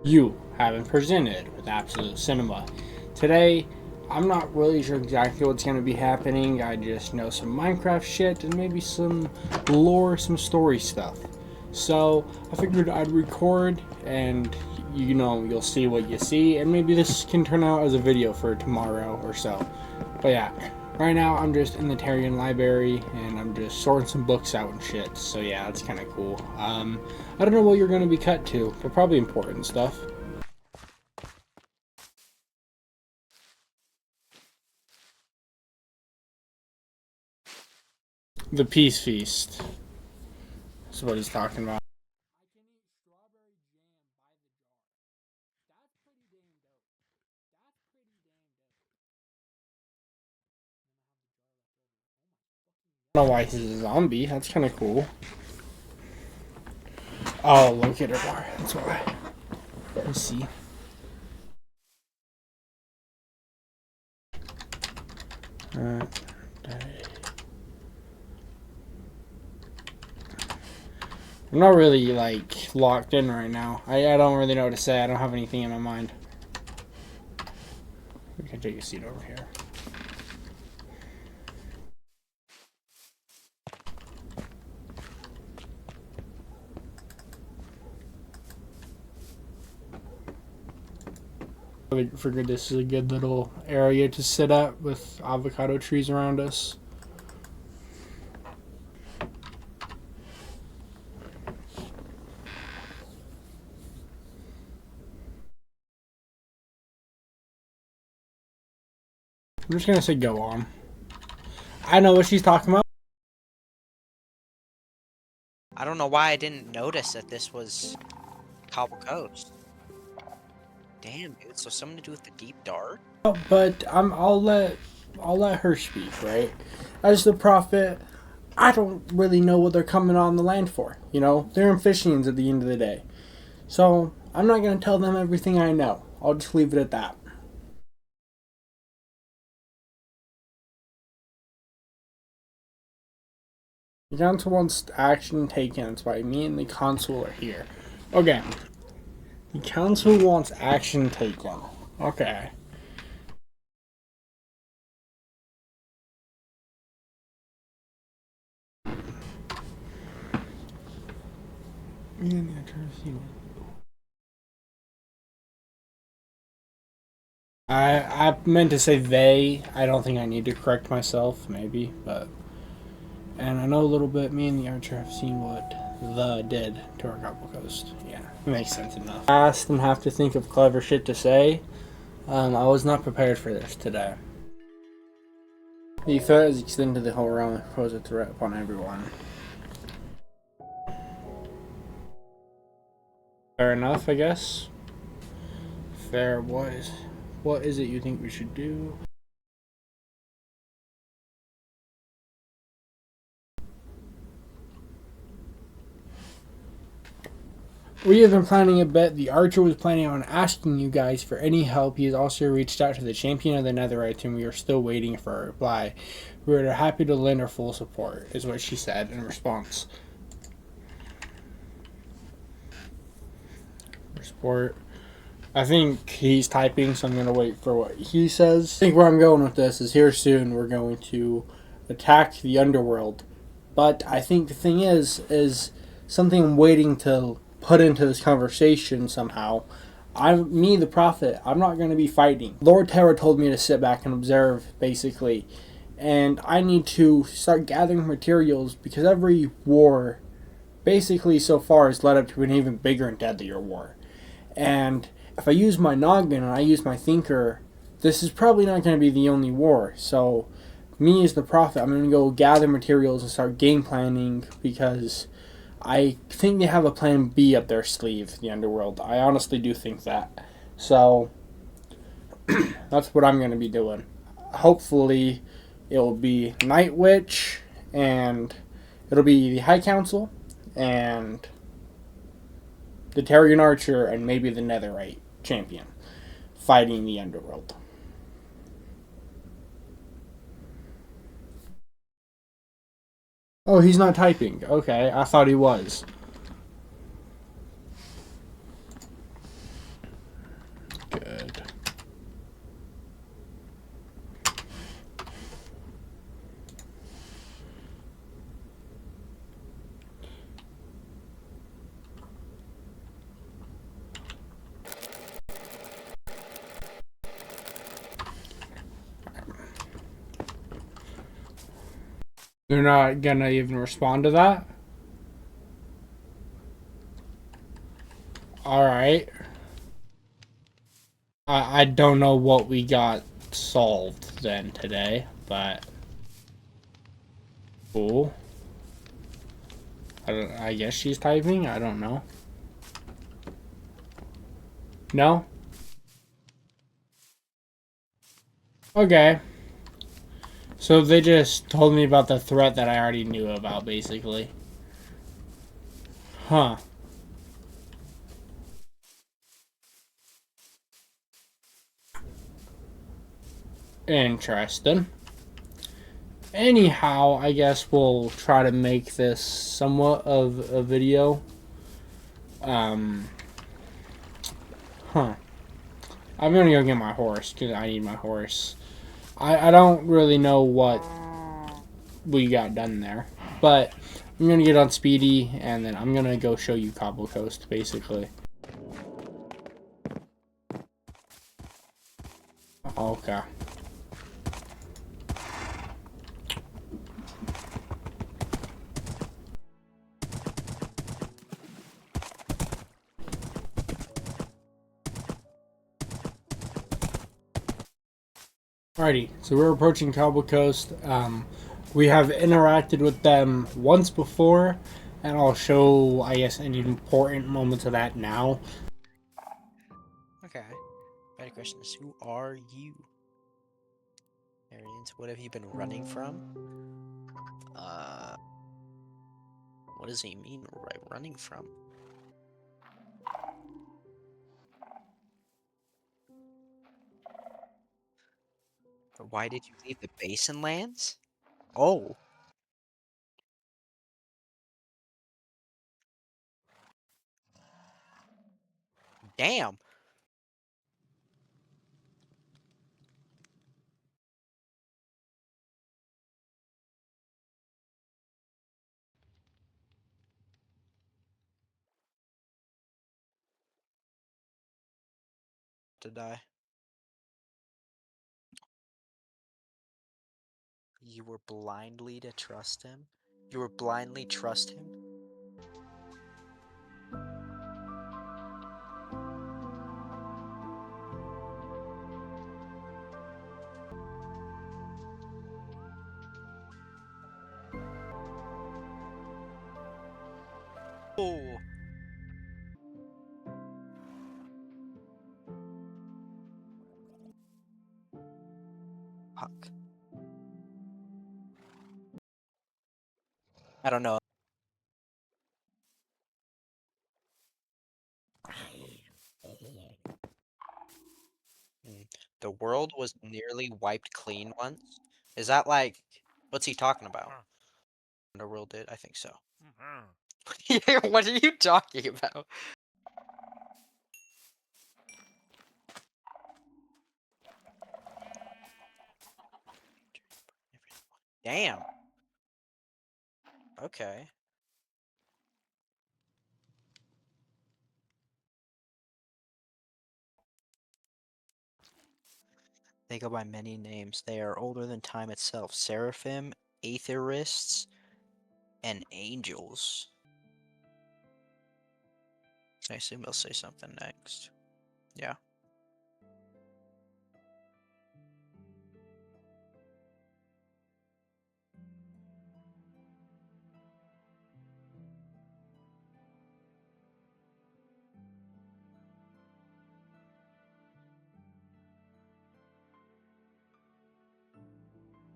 you have been presented with Absolute Cinema. Today, I'm not really sure exactly what's going to be happening. I just know some Minecraft shit and maybe some lore, some story stuff. So, I figured I'd record and you'll see what you see, and maybe this can turn out as a video for tomorrow or so. But yeah, right now I'm just in the Tarian library and I'm just sorting some books out and shit. So yeah, that's kind of cool. I don't know what you're going to be cut to, but probably important stuff. The Peace Feast. That's what he's talking about. I don't know why he's a zombie. That's kind of cool. Oh, look at her bar. That's why. Let's see. Uh, I'm not really like locked in right now. I don't really know what to say. I don't have anything in my mind. We can take a seat over here. I figured this is a good little area to sit at with avocado trees around us. I'm just gonna say go on. I know what she's talking about. I don't know why I didn't notice that this was Cobble Coast. Damn, dude. So something to do with the deep dark? But I'll let her speak, right? As the prophet, I don't really know what they're coming on the land for. You know, they're amphibians at the end of the day. So I'm not gonna tell them everything I know. I'll just leave it at that. The council wants action taken. That's why me and the consul are here. Okay. The council wants action taken. Okay. I meant to say they. I don't think I need to correct myself, maybe, but. And I know a little bit, me and the archer have seen what the did to our Cobble Coast. Yeah, it makes sense enough. Fast and have to think of clever shit to say. I was not prepared for this today. The threat is extended to the whole realm and pose a threat upon everyone. Fair enough, I guess. Fair boys. What is it you think we should do? We have been planning a bet. The archer was planning on asking you guys for any help. He has also reached out to the champion of the Netherites, and we are still waiting for a reply. We are happy to lend our full support, is what she said in response. Support. I think he's typing, so I'm going to wait for what he says. I think where I'm going with this is here soon we're going to attack the underworld. But I think the thing is something I'm waiting to put into this conversation somehow. Me, the prophet, I'm not going to be fighting. Lord Terra told me to sit back and observe, basically. And I need to start gathering materials because every war, basically so far, has led up to an even bigger and deadlier war. And if I use my noggin and I use my thinker, this is probably not going to be the only war. So, me as the prophet, I'm going to go gather materials and start game planning because I think they have a plan B up their sleeve, the underworld. I honestly do think that. So, that's what I'm going to be doing. Hopefully, it will be Night Witch, and it'll be the High Council, and the Tarian Archer, and maybe the Netherite champion fighting the underworld. Oh, he's not typing. Okay, I thought he was. They're not gonna even respond to that? Alright. I don't know what we got solved then today, but cool. I guess she's typing? I don't know. No? Okay. So they just told me about the threat that I already knew about, basically. Huh. Interesting. Anyhow, I guess we'll try to make this somewhat of a video. Um, huh. I'm gonna go get my horse, because I need my horse. I don't really know what we got done there, but I'm gonna get on Speedy, and then I'm gonna go show you Cobble Coast, basically. Okay. Alrighty, so we're approaching Cobble Coast. We have interacted with them once before, and I'll show, I guess, any important moments of that now. Okay. Better question is, who are you? Arians, what have you been running from? What does he mean by running from? Why did you leave the basin lands? Oh, damn. To die. You were blindly to trust him? You were blindly trust him? Oh, fuck. I don't know. Mm. The world was nearly wiped clean once. Is that like, what's he talking about? Underworld did? I think so. Yeah, what are you talking about? Damn. Okay. They go by many names. They are older than time itself. Seraphim, aetherists, and angels. I assume they'll say something next. Yeah.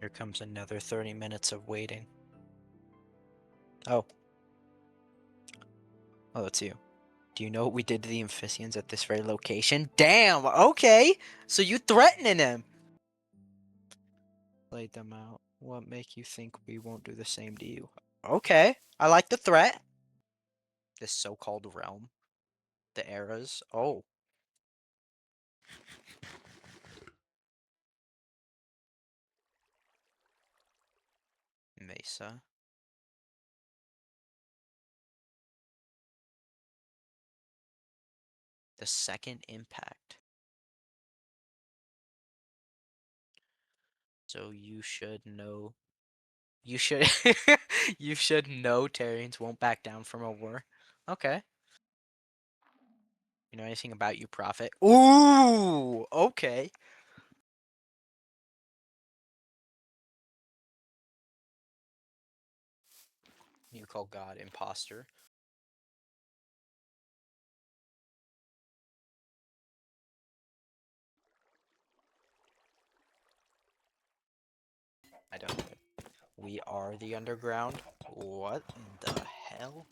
Here comes another 30 minutes of waiting. Oh. Oh, it's you. Do you know what we did to the Amphissians at this very location? Damn, okay! So you threatening him! Laid them out. What make you think we won't do the same to you? Okay, I like the threat. This so-called realm. The eras. Oh. Mesa. The second impact. So you should know You should you should know Terrians won't back down from a war. Okay. You know anything about you, Prophet? Ooh, okay. You call God imposter. I don't know. We are the underground. What the hell?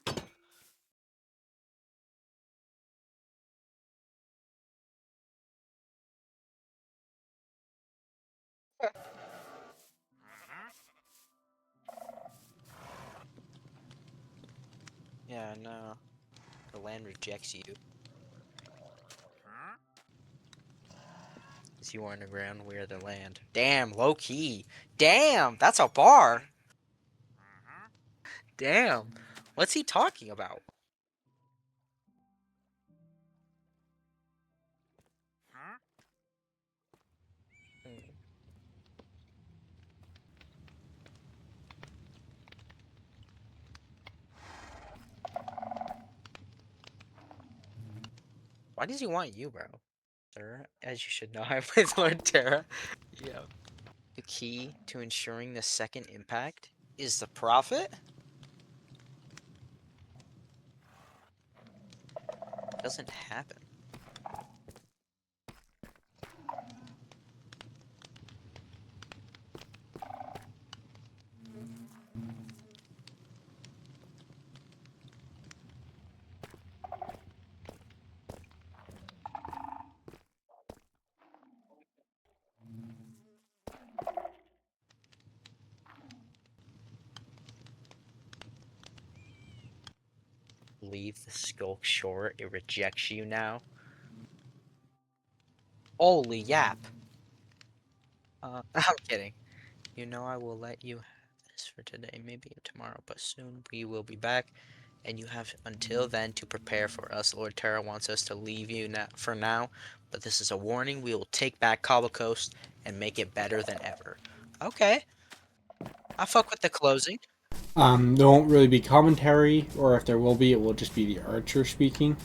Yeah, no. The land rejects you. Because you are underground, we are the land. Damn, low key. Damn, that's a bar. Damn. What's he talking about? Hmm. Why does he want you, bro? Sir, as you should know, I'm with Lord Terra. Yeah. The key to ensuring the second impact is the profit? Doesn't happen. Leave the skulk shore. It rejects you now. Holy yap. I'm kidding. You know I will let you have this for today, maybe tomorrow, but soon we will be back, and you have until then to prepare for us. Lord Terra wants us to leave you now, for now, but this is a warning. We will take back Cobble Coast and make it better than ever. Okay, I fuck with the closing. There won't really be commentary, or if there will be, it will just be the archer speaking.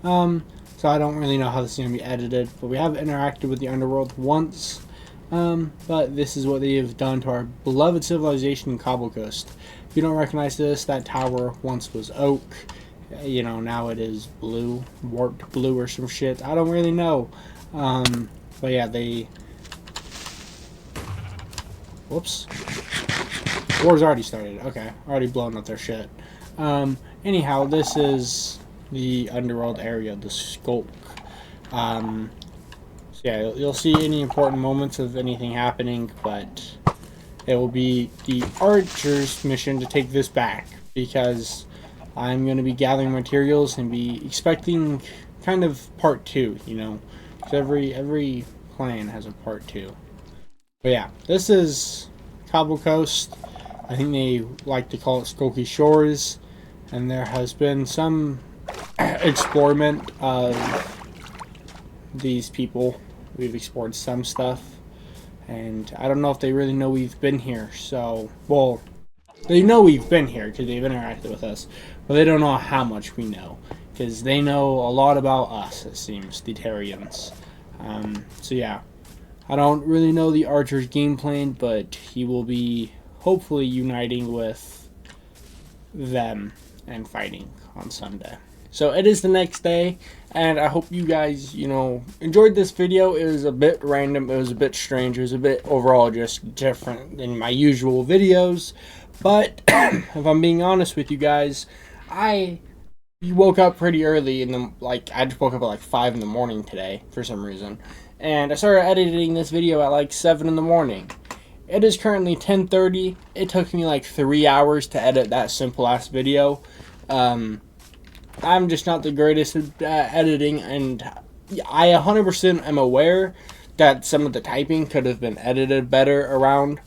Um, so I don't really know how this is going to be edited, but we have interacted with the underworld once. But this is what they have done to our beloved civilization in Cobble Coast. If you don't recognize this, that tower once was oak. You know, now it is blue, warped blue or some shit. I don't really know. But yeah, they. Whoops. War's already started. Okay, already blown up their shit. Anyhow, this is the underworld area, the Skulk. Um, so yeah, you'll see any important moments of anything happening, but it will be the Archer's mission to take this back because I'm going to be gathering materials and be expecting kind of part two. You know, because every plan has a part two. But yeah, this is Cobble Coast. I think they like to call it Skokie Shores, and there has been some explorement of these people. We've explored some stuff, and I don't know if they really know we've been here. So, well, they know we've been here because they've interacted with us, but they don't know how much we know because they know a lot about us. It seems the Terrians. So yeah, I don't really know the Archer's game plan, but he will be hopefully uniting with them and fighting on Sunday. So it is the next day, and I hope you guys, enjoyed this video. It was a bit random, it was a bit strange, it was a bit overall just different than my usual videos. But if I'm being honest with you guys, I woke up pretty early I just woke up at like 5 in the morning today for some reason. And I started editing this video at like 7 in the morning. It is currently 10:30. It took me like 3 hours to edit that simple ass video. I'm just not the greatest at editing, and I 100% am aware that some of the typing could have been edited better around,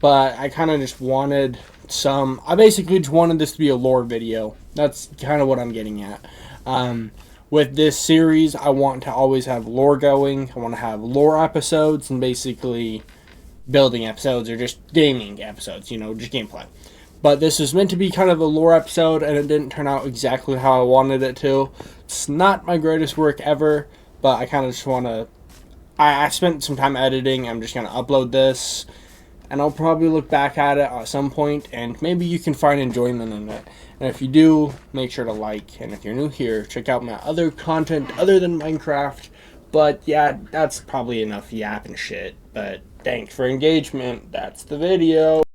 but I kind of just wanted I basically just wanted this to be a lore video. That's kind of what I'm getting at. With this series, I want to always have lore going. I want to have lore episodes and basically building episodes or just gaming episodes, just gameplay. But this was meant to be kind of a lore episode, and it didn't turn out exactly how I wanted it to. It's not my greatest work ever, but I kind of just want to... I spent some time editing. I'm just going to upload this, and I'll probably look back at it at some point, and maybe you can find enjoyment in it. And if you do, make sure to like, and if you're new here, check out my other content other than Minecraft. But yeah, that's probably enough yapping shit. But thanks for engagement. That's the video.